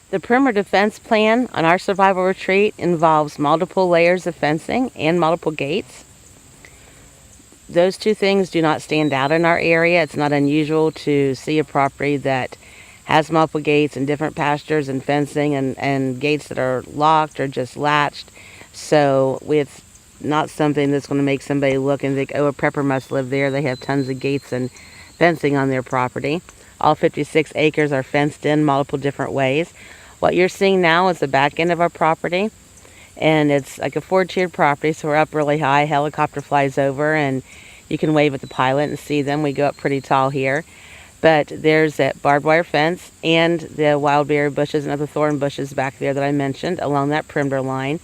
The perimeter defense plan on our survival retreat involves multiple layers of fencing and multiple gates. Those two things do not stand out in our area. It's not unusual to see a property that has multiple gates and different pastures and fencing and gates that are locked or just latched. So it's not something that's going to make somebody look and think, oh, a prepper must live there. They have tons of gates and fencing on their property. All 56 acres are fenced in multiple different ways. What you're seeing now is the back end of our property, and it's like a four-tiered property, so we're up really high. Helicopter flies over, and you can wave at the pilot and see them. We go up pretty tall here. But there's that barbed wire fence and the wild berry bushes and other thorn bushes back there that I mentioned along that perimeter line.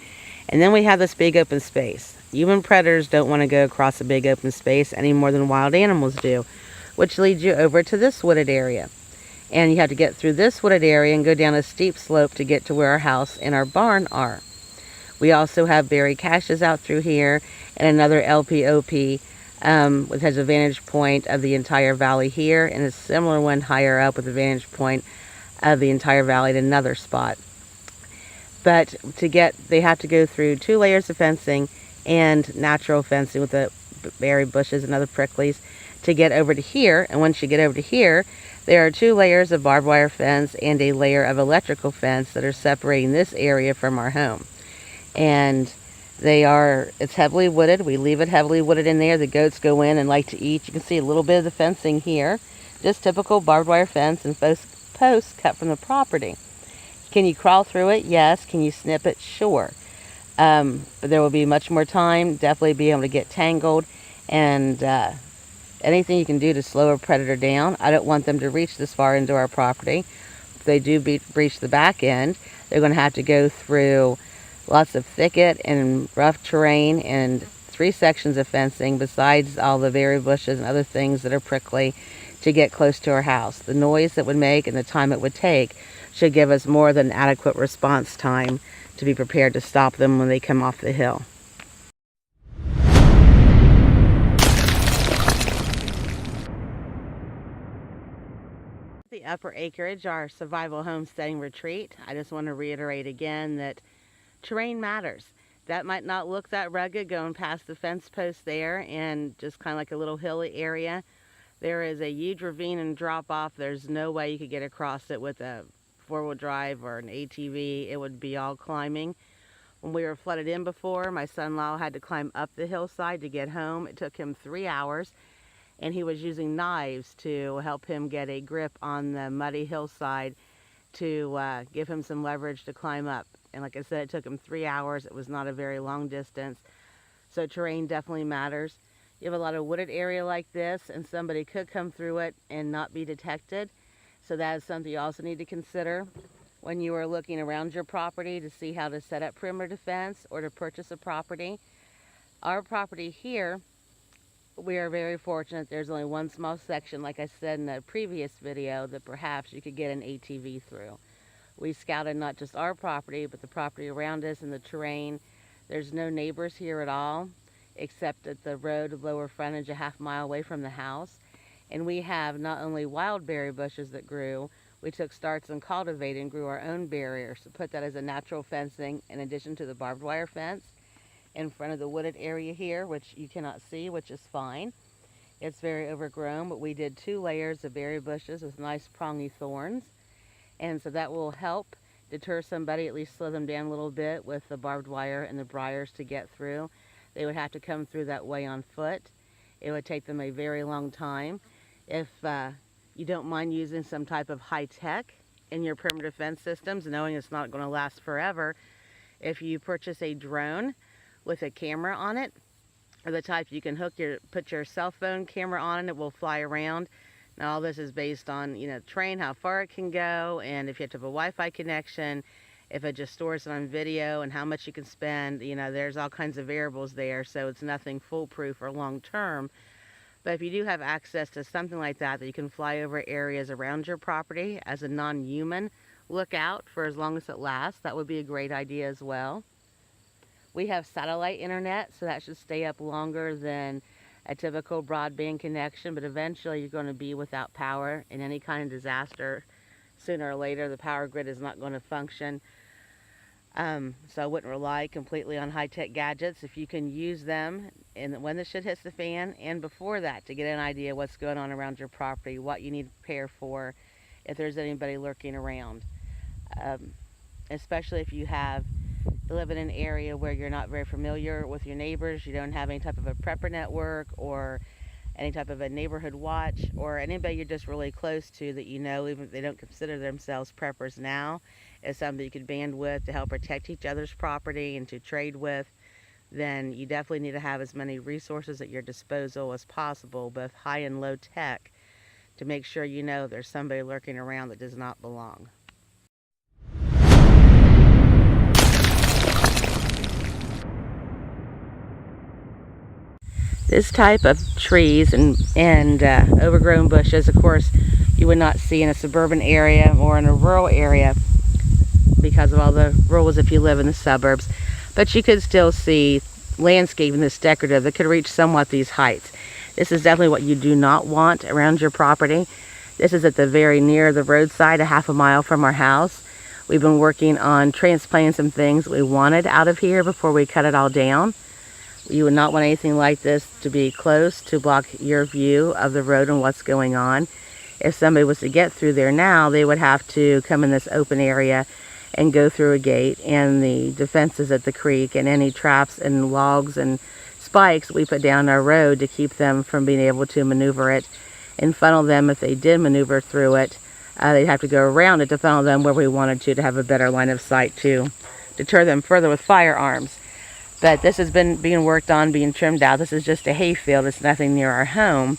And then we have this big open space. Human predators don't want to go across a big open space any more than wild animals do, which leads you over to this wooded area. And you have to get through this wooded area and go down a steep slope to get to where our house and our barn are. We also have berry caches out through here and another LPOP, which has a vantage point of the entire valley here, and a similar one higher up with a vantage point of the entire valley at another spot. But they have to go through 2 layers of fencing and natural fencing with the berry bushes and other pricklies to get over to here. And once you get over to here, there are 2 layers of barbed wire fence and a layer of electrical fence that are separating this area from our home. And it's heavily wooded. We leave it heavily wooded in there. The goats go in and like to eat. You can see a little bit of the fencing here. Just typical barbed wire fence and posts cut from the property. Can you crawl through it? Yes. Can you snip it? Sure. But there will be much more time. Definitely be able to get tangled. And anything you can do to slow a predator down. I don't want them to reach this far into our property. If they do breach the back end, they're going to have to go through lots of thicket and rough terrain and 3 sections of fencing besides all the berry bushes and other things that are prickly to get close to our house. The noise it would make and the time it would take should give us more than adequate response time to be prepared to stop them when they come off the hill. The upper acreage, our survival homesteading retreat. I just want to reiterate again that terrain matters. That might not look that rugged going past the fence post there and just kind of like a little hilly area. There is a huge ravine and drop off. There's no way you could get across it with a 4-wheel drive or an ATV. It would be all climbing. When we were flooded in before, my son-in-law had to climb up the hillside to get home. It took him 3 hours, and he was using knives to help him get a grip on the muddy hillside to give him some leverage to climb up. And like I said, it took him 3 hours. It was not a very long distance. So terrain definitely matters. You have a lot of wooded area like this, and somebody could come through it and not be detected. So that is something you also need to consider when you are looking around your property to see how to set up perimeter defense or to purchase a property. Our property here, we are very fortunate. There's only one small section, like I said in the previous video, that perhaps you could get an ATV through. We scouted not just our property, but the property around us and the terrain. There's no neighbors here at all, except at the road lower frontage a half-mile away from the house. And we have not only wild berry bushes that grew, we took starts and cultivated and grew our own barriers to put that as a natural fencing in addition to the barbed wire fence in front of the wooded area here, which you cannot see, which is fine. It's very overgrown, but we did 2 layers of berry bushes with nice prongy thorns. And so that will help deter somebody, at least slow them down a little bit with the barbed wire and the briars to get through. They would have to come through that way on foot. It would take them a very long time. If you don't mind using some type of high tech in your perimeter defense systems, knowing it's not going to last forever, if you purchase a drone with a camera on it, or the type you can put your cell phone camera on and it will fly around. Now all this is based on, terrain, how far it can go, and if you have to have a Wi-Fi connection, if it just stores it on video, and how much you can spend. There's all kinds of variables there, so it's nothing foolproof or long-term. But if you do have access to something like that you can fly over areas around your property as a non-human lookout for as long as it lasts, that would be a great idea as well. We have satellite internet, so that should stay up longer than a typical broadband connection, but eventually you're going to be without power in any kind of disaster sooner or later the power grid is not going to function. So I wouldn't rely completely on high-tech gadgets. If you can use them when the shit hits the fan and before that to get an idea what's going on around your property, what you need to prepare for, if there's anybody lurking around. Especially if you live in an area where you're not very familiar with your neighbors, you don't have any type of a prepper network or any type of a neighborhood watch, or anybody you're just really close to that you know, even if they don't consider themselves preppers now, is something you could band with to help protect each other's property and to trade with, then you definitely need to have as many resources at your disposal as possible, both high and low tech, to make sure you know there's somebody lurking around that does not belong. This type of trees and overgrown bushes, of course, you would not see in a suburban area or in a rural area because of all the rules if you live in the suburbs. But you could still see landscaping that's decorative that could reach somewhat these heights. This is definitely what you do not want around your property. This is at the very near the roadside, a half a mile from our house. We've been working on transplanting some things we wanted out of here before we cut it all down. You would not want anything like this to be close to block your view of the road and what's going on. If somebody was to get through there now, they would have to come in this open area and go through a gate, and the defenses at the creek and any traps and logs and spikes we put down our road to keep them from being able to maneuver it and funnel them. If they did maneuver through it, they'd have to go around it to funnel them where we wanted to have a better line of sight to deter them further with firearms. But this has been being worked on, being trimmed out. This is just a hayfield. It's nothing near our home,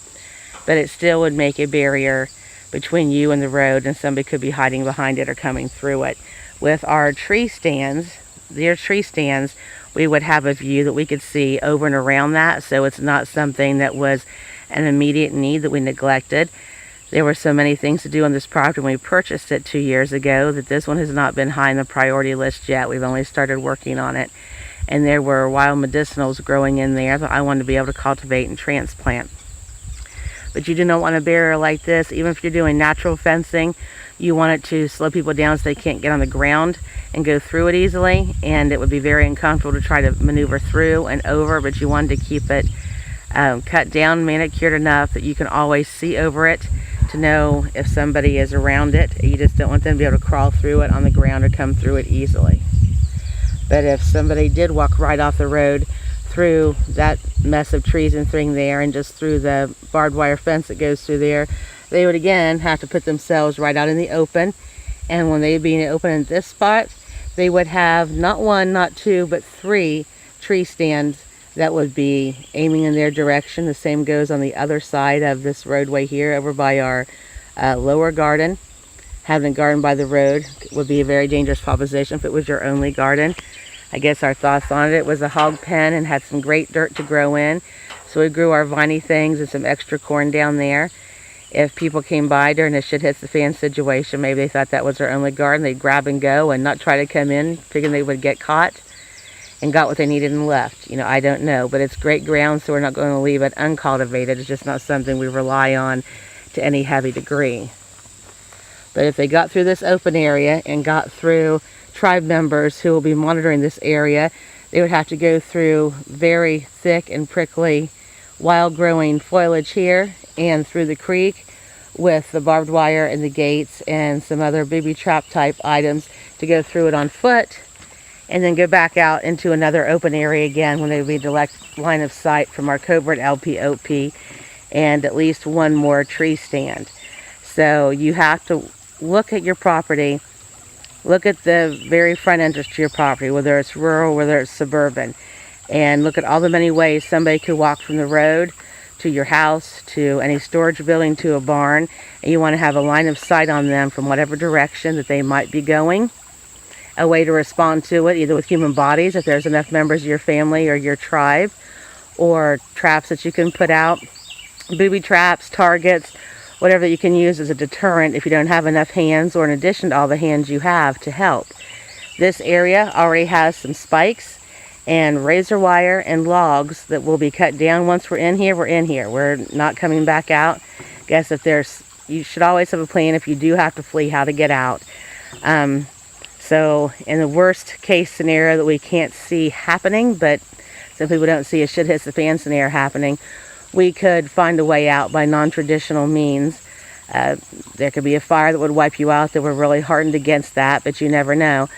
but it still would make a barrier between you and the road, and somebody could be hiding behind it or coming through it. With our tree stands, we would have a view that we could see over and around that, so it's not something that was an immediate need that we neglected. There were so many things to do on this property when we purchased it 2 years ago that this one has not been high on the priority list yet. We've only started working on it. And there were wild medicinals growing in there that I wanted to be able to cultivate and transplant. But you do not want a barrier like this. Even if you're doing natural fencing, you want it to slow people down so they can't get on the ground and go through it easily. And it would be very uncomfortable to try to maneuver through and over, but you wanted to keep it cut down, manicured enough that you can always see over it to know if somebody is around it. You just don't want them to be able to crawl through it on the ground or come through it easily. But if somebody did walk right off the road through that mess of trees and thing there and just through the barbed wire fence that goes through there, they would again have to put themselves right out in the open. And when they'd be in the open in this spot, they would have not one, not two, but 3 tree stands that would be aiming in their direction. The same goes on the other side of this roadway here over by our lower garden. Having a garden by the road would be a very dangerous proposition if it was your only garden. I guess our thoughts on it was a hog pen and had some great dirt to grow in. So we grew our viney things and some extra corn down there. If people came by during a shit hits the fan situation, maybe they thought that was their only garden, they'd grab and go and not try to come in, figuring they would get caught and got what they needed and left. You know, I don't know, but it's great ground, so we're not going to leave it uncultivated. It's just not something we rely on to any heavy degree. But if they got through this open area and got through tribe members who will be monitoring this area, they would have to go through very thick and prickly wild growing foliage here and through the creek with the barbed wire and the gates and some other booby trap type items to go through it on foot, and then go back out into another open area again when they would be direct line of sight from our covert LPOP and at least one more tree stand. So you have to look at your property, look at the very front entrance to your property, whether it's rural, whether it's suburban, and look at all the many ways somebody could walk from the road to your house, to any storage building, to a barn, and you want to have a line of sight on them from whatever direction that they might be going. A way to respond to it, either with human bodies, if there's enough members of your family or your tribe, or traps that you can put out, booby traps, targets, whatever you can use as a deterrent if you don't have enough hands, or in addition to all the hands you have to help. This area already has some spikes and razor wire and logs that will be cut down. Once we're in here, we're in here. We're not coming back out. Guess if there's you should always have a plan if you do have to flee, how to get out. So in the worst case scenario that we can't see happening, but some people don't see a shit hits the fan scenario happening, we could find a way out by non-traditional means. There could be a fire that would wipe you out that we're really hardened against that, but you never know.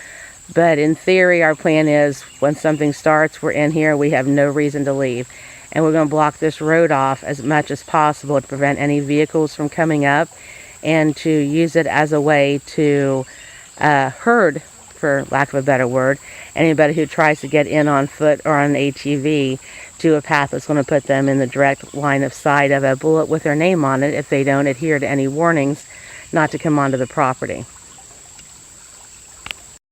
But in theory, our plan is when something starts, we're in here, we have no reason to leave. And we're going to block this road off as much as possible to prevent any vehicles from coming up, and to use it as a way to herd, for lack of a better word, anybody who tries to get in on foot or on an ATV to a path that's going to put them in the direct line of sight of a bullet with their name on it if they don't adhere to any warnings not to come onto the property.